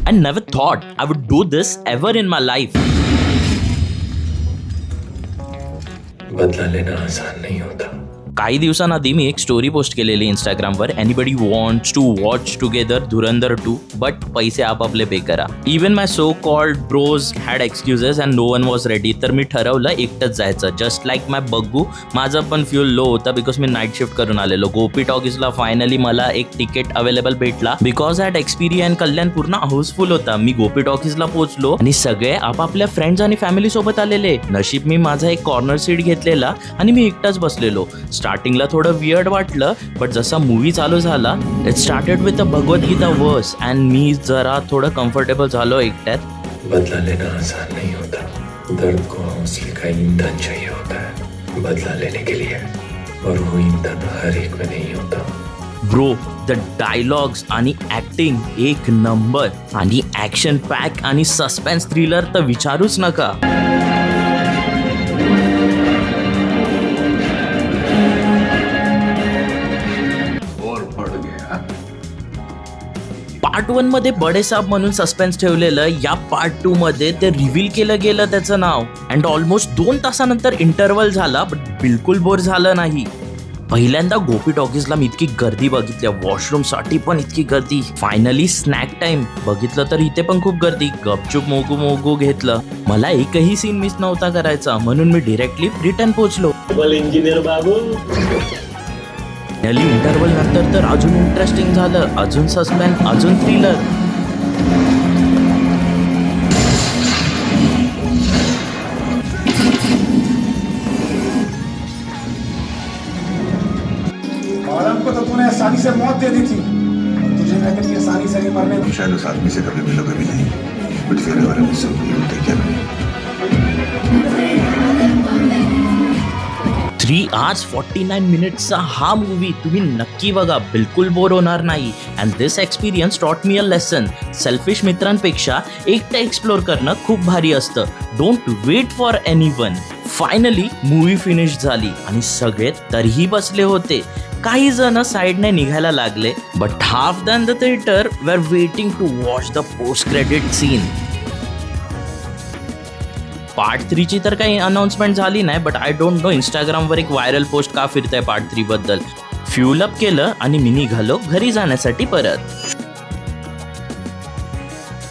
I never thought I would do this ever in my life. बदला लेना आसान नहीं होता. काही दिवसांआधी मी एक स्टोरी पोस्ट केलेली इंस्टाग्रामवर, anybody wants to watch together Dhurandhar 2 but पैसे आपापले पे करा. Even my so called bros had excuses and no one was ready. तर मी ठरवलं एकटंच जायचं. जस्ट लाईक माय बग्गू, माझं पण फ्युल लो होता बिकॉज मी नाईट शिफ्ट करून आलेलो. गोपी टॉकीजला फायनली मला एक तिकीट अवेलेबल भेटला बिकॉज ॲट एक्सपिरिया अँड कल्याण पूर्ण हाऊसफुल होता. मी गोपी टॉकीजला पोहोचलो आणि सगळे आपापल्या फ्रेंड्स आणि फॅमिली सोबत आलेले. नशीब मी माझा एक कॉर्नर सीट घेतलेला आणि मी एकटाच बसलेलो. स्टार्टिंगला थोडं वियर्ड वाटलं, बट जसा मूवी चालू झाला it started with a Bhagavad Gita वर्स अँड मी जरा थोडं कम्फर्टेबल झालो एकट्यात. बदला लेना आसान नहीं होता. दर्द को हौसले का ईंधन चाहिए होता है बदला लेने के लिए, और वो ईंधन हर एक में नहीं होता. ब्रो, द डायलॉग्स आणि ऍक्टिंग एक नंबर, आणि ऍक्शन पॅक आणि सस्पेन्स थ्रिलर तर विचारूच नका. पार्ट 1 मध्ये बडेसाब म्हणून सस्पेन्स ठेवलेलं, या पार्ट 2 मध्ये ते रिव्हील केलं गेलं त्याचं नाव. अँड ऑलमोस्ट 2 तासानंतर इंटरव्हल झाला, बट बिलकुल बोर झालं नाही. पहिल्यांदा गोपी टॉकीजला मी इतकी गर्दी बघितल्या, वॉशरूम साठी पण इतकी गर्दी. फायनली स्नॅक टाइम बघितलं तर इथे पण खूप गर्दी. गपचूप मोगू मोगू घेतलं. मला एकही सीन मिस नव्हता करायचा, म्हणून मी डिरेक्टली रिटर्न पोहोचलो. इंजिनियर बाबू. इंटरव्हल नंतर तर अजून इंटरेस्टिंग झालं, अजून सस्पेन्स, अजून थ्रिलर. और हमको तो तूने आसानी से मौत दे दी थी, तुझे मैं इतनी आसानी से नहीं मरने. शायद उस आदमी से कभी मिलोगे भी नहीं, बट फिर अगर हम इससे मिलते क्या नहीं. 3 hours 49 minutes हा मूवी तुम्ही नक्की बघा, बिलकुल बोर होणार नाही. And this experience taught me a lesson. Selfish मित्रांपेक्षा एकटं एक्सप्लोर करणं खूप भारी असतं. Don't wait for anyone. Finally movie finish झाली आणि सगळे तरीही बसले होते. काही जण साईडने निघायला लागले, but half then the theatre were waiting to watch the post credit scene. Part 3 ची तर काही अनाउन्समेंट झाली नाही, बट आय डोंट नो इंस्टाग्रामवर एक व्हायरल पोस्ट का फिरतंय पार्ट 3 बद्दल. फ्यूल अप केलं आणि मी निघालो घरी जाण्यासाठी परत.